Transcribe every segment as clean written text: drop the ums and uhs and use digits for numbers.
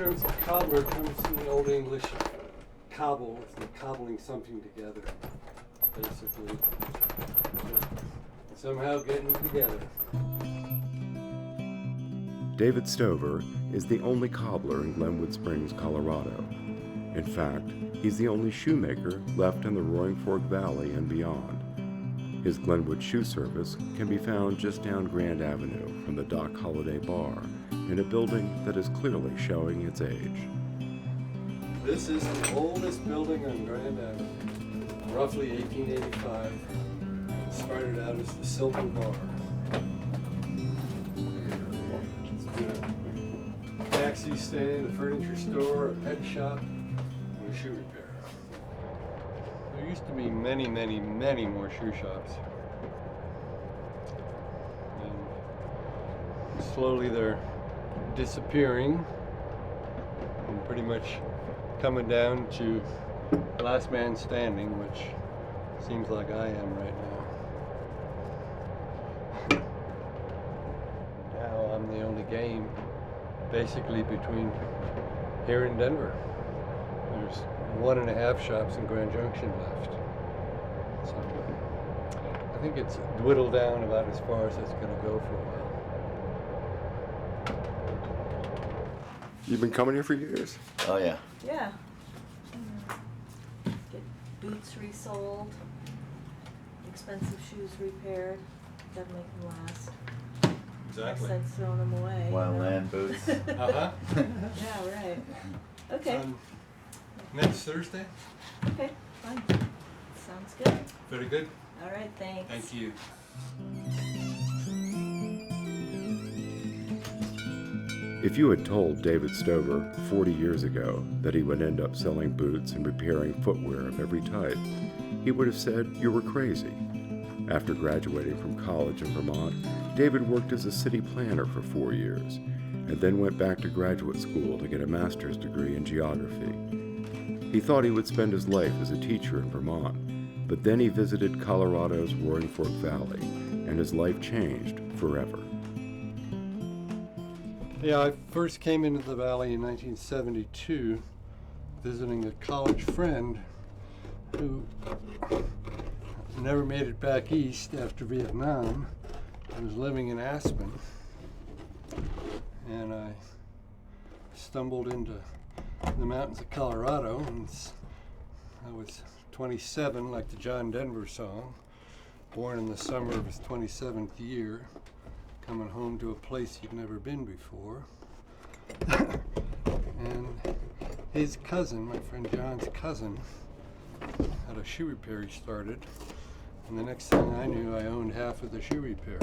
terms of cobbler comes from the Old English cobble, it's like cobbling something together, basically. Somehow getting it together. David Stover is the only cobbler in Glenwood Springs, Colorado. In fact, he's the only shoemaker left in the Roaring Fork Valley and beyond. His Glenwood shoe service can be found just down Grand Avenue from the Dock Holiday Bar in a building that is clearly showing its age. This is the oldest building on Grand Avenue, roughly 1885. It started out as the Silver Bar. It's been a taxi stand, a furniture store, a pet shop, and a shoe repair. There used to be many, many, many more shoe shops. And slowly they're disappearing and pretty much coming down to last man standing, which seems like I am right now. Now I'm the only game basically between here and Denver. There's 1.5 shops in Grand Junction left. So I think it's dwindled down about as far as it's going to go for a while. You've been coming here for years? Oh, yeah. Yeah. Get boots resold, expensive shoes repaired, gotta make them last. Exactly. Next I'd thrown them away. Wild you know? land boots. Uh-huh. Yeah, right. Okay. Next Thursday? Okay, fine. Sounds good. Very good. All right, thanks. Thank you. If you had told David Stover 40 years ago that he would end up selling boots and repairing footwear of every type, he would have said you were crazy. After graduating from college in Vermont, David worked as a city planner for 4 years, and then went back to graduate school to get a master's degree in geography. He thought he would spend his life as a teacher in Vermont, but then he visited Colorado's Roaring Fork Valley, and his life changed forever. Yeah, I first came into the valley in 1972, visiting a college friend who never made it back east after Vietnam. I was living in Aspen, and I stumbled into the mountains of Colorado, and I was 27, like the John Denver song, born in the summer of his 27th year, coming home to a place he'd never been before. And his cousin, my friend John's cousin, had a shoe repair he started, and the next thing I knew, I owned half of the shoe repair.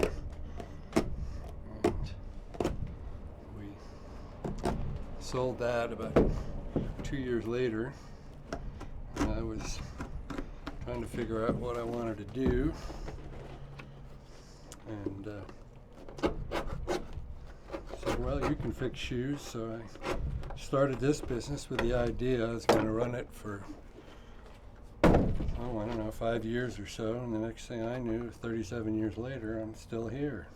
And we sold that about 2 years later, and I was trying to figure out what I wanted to do, and said, well, you can fix shoes, so I started this business with the idea I was going to run it for, I don't know, 5 years or so, and the next thing I knew, 37 years later, I'm still here.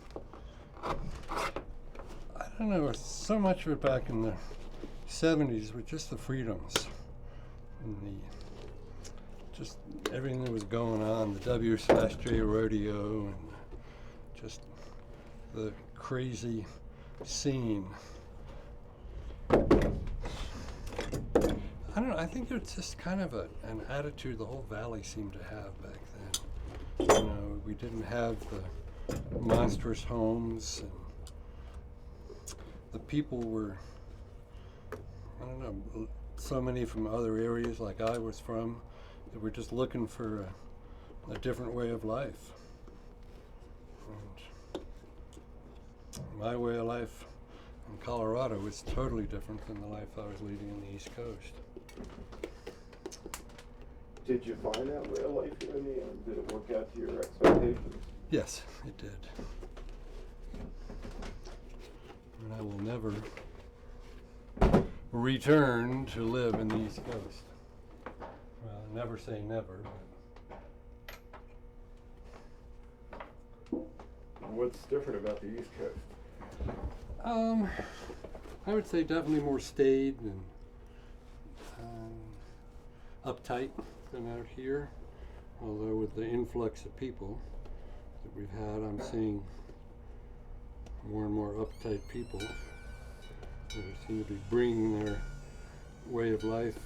I don't know, so much of it back in the 70s with just the freedoms and just everything that was going on, the W/J rodeo, and just the crazy scene. I don't know, I think it's just kind of an attitude the whole valley seemed to have back then. You know, we didn't have the monstrous homes, and the people were, I don't know, so many from other areas like I was from, that were just looking for a different way of life. And my way of life in Colorado was totally different than the life I was leading on the East Coast. Did you find that way of life here in the end? Did it work out to your expectations? Yes, it did. And I will never return to live in the East Coast. Well, never say never. What's different about the East Coast? I would say definitely more staid and uptight than out here. Although with the influx of people that we've had, I'm seeing more and more uptight people who seem to be bringing their way of life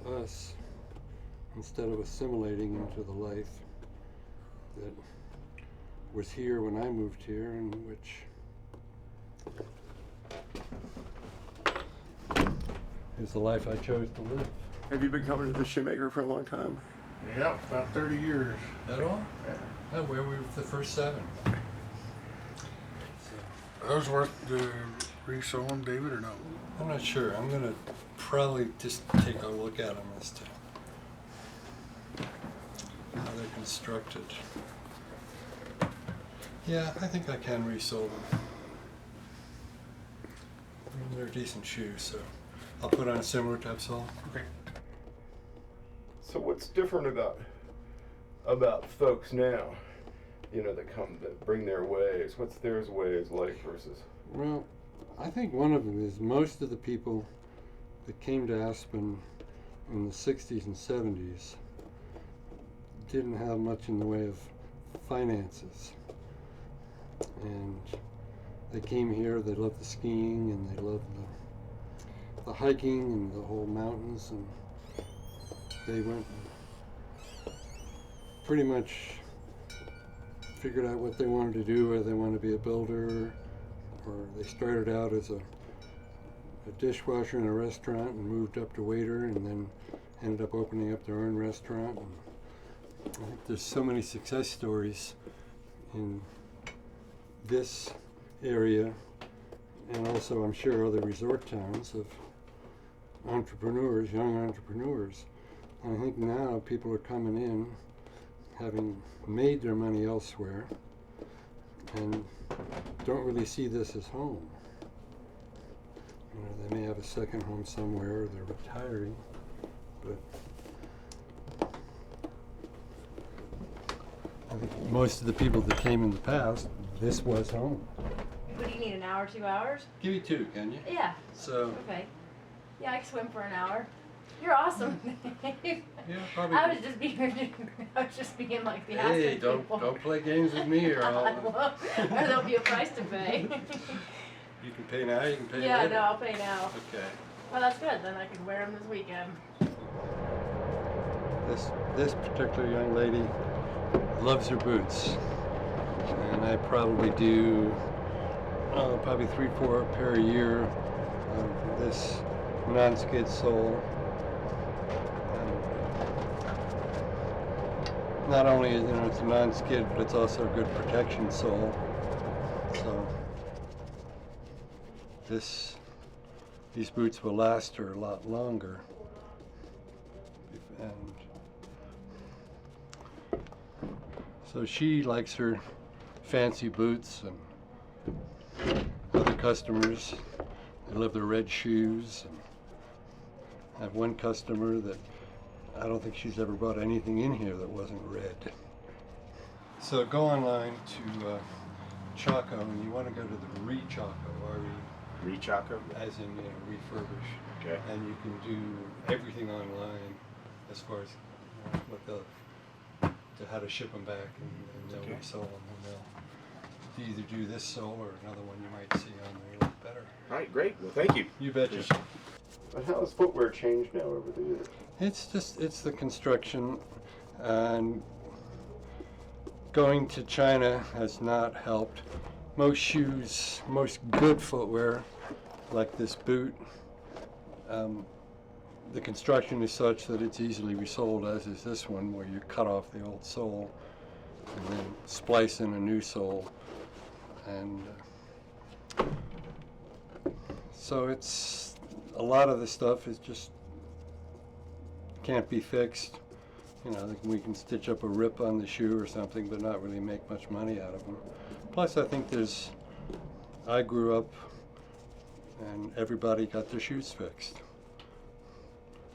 to us instead of assimilating into the life that was here when I moved here, and which is the life I chose to live. Have you been coming to the Shoemaker for a long time? Yeah, about 30 years. That all? Oh, where we were the first 7. Those worth the resale them, David, or no? I'm not sure. I'm gonna probably just take a look at them as to how they're constructed. Yeah, I think I can resole them. I mean, they're decent shoes, so I'll put on a similar type sole. Okay. So what's different about folks now, you know, that bring their ways? What's theirs ways like versus? Well, I think one of them is most of the people that came to Aspen in the 60s and 70s didn't have much in the way of finances. And they came here, they loved the skiing and they loved the hiking and the whole mountains, and they went pretty much figured out what they wanted to do, whether they wanted to be a builder, or they started out as a dishwasher in a restaurant and moved up to waiter and then ended up opening up their own restaurant. And I think there's so many success stories in this area, and also I'm sure other resort towns, of entrepreneurs, young entrepreneurs. And I think now people are coming in having made their money elsewhere and don't really see this as home. You know, they may have a second home somewhere, or they're retiring, but I think most of the people that came in the past, this was home. What do you need, an hour, 2 hours? Give me 2, can you? Yeah. So, Okay. Yeah, I can swim for an hour. You're awesome. yeah, probably. I was just being like the Hey, Aspen don't people. play games with me, or I I'll. won't. Or there'll be a price to pay. You can pay now. You can pay Yeah, later. no, I'll pay now. Okay. Well, that's good. Then I can wear them this weekend. This particular young lady loves her boots, and I probably do probably 3-4 pair a year of this non-skid sole. And not only it's a non-skid, but it's also a good protection sole. So these boots will last her a lot longer. And so she likes her fancy boots, and other customers, they love their red shoes. And I have one customer that I don't think she's ever bought anything in here that wasn't red. So go online to Chaco, and you want to go to the Re-Chaco, Re-Chaco? as in, refurbish. Okay. And you can do everything online as far as how to ship them back, and they'll Okay. resell them, and they'll either do this sole or another one you might see on there a little better. All right, great. Well, thank you. You betcha. But how has footwear changed now over the years? It's the construction, and going to China has not helped. Most shoes, most good footwear, like this boot, the construction is such that it's easily resoled, as is this one, where you cut off the old sole and then splice in a new sole. And so it's, a lot of the stuff is just can't be fixed. We can stitch up a rip on the shoe or something, but not really make much money out of them. Plus, I think I grew up and everybody got their shoes fixed.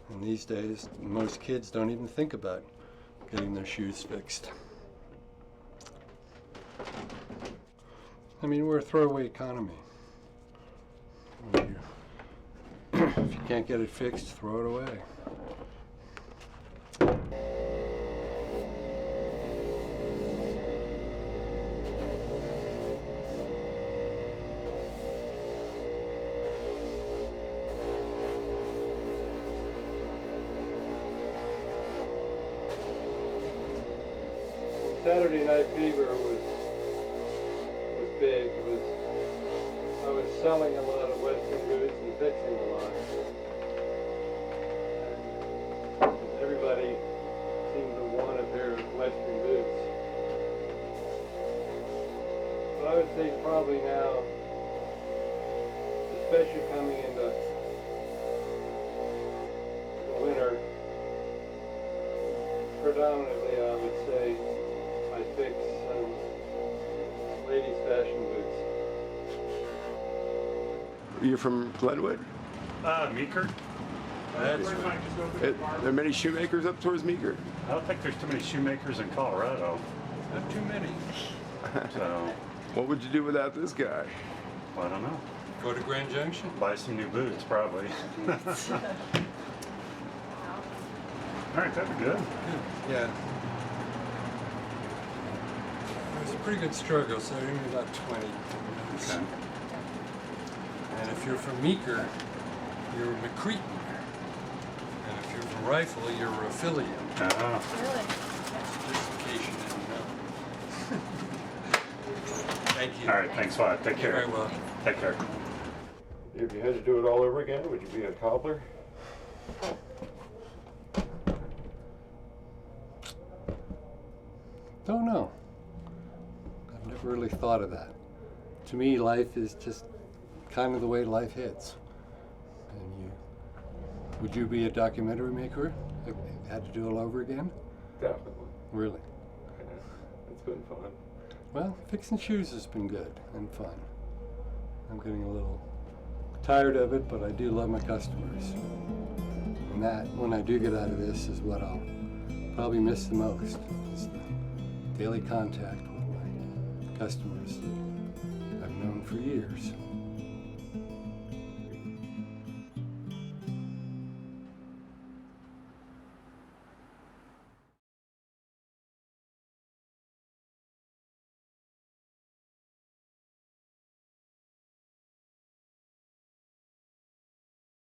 And these days, most kids don't even think about getting their shoes fixed. I mean, we're a throwaway economy. Can't get it fixed, throw it away. Saturday Night Fever was big. I was selling a lot of Western goods and fixing a lot. And everybody seemed to want a pair of Western boots. But I would say probably now, especially coming into the winter, predominantly I would say I fix ladies' fashion boots. You're from Glenwood? Meeker? That's right. There are many shoemakers up towards Meeker? I don't think there's too many shoemakers in Colorado. Not too many. So, What would you do without this guy? I don't know. Go to Grand Junction. Buy some new boots, probably. All right, that'd be good. Yeah. It was a pretty good struggle, so I only got 20. Okay. And if you're from Meeker, you're a McCretan. And if you're from Rifle, you're a Phillian. Really? Just in case you didn't know. Thank you. All right, thanks a lot. Take You're care. very welcome. Take care. If you had to do it all over again, would you be a cobbler? Don't know. I've never really thought of that. To me, life is just kind of the way life hits. And would you be a documentary maker if you had to do it all over again? Definitely. Really? Yeah, it's been fun. Well, fixing shoes has been good and fun. I'm getting a little tired of it, but I do love my customers. And that, when I do get out of this, is what I'll probably miss the most, is the daily contact with my customers that I've known for years.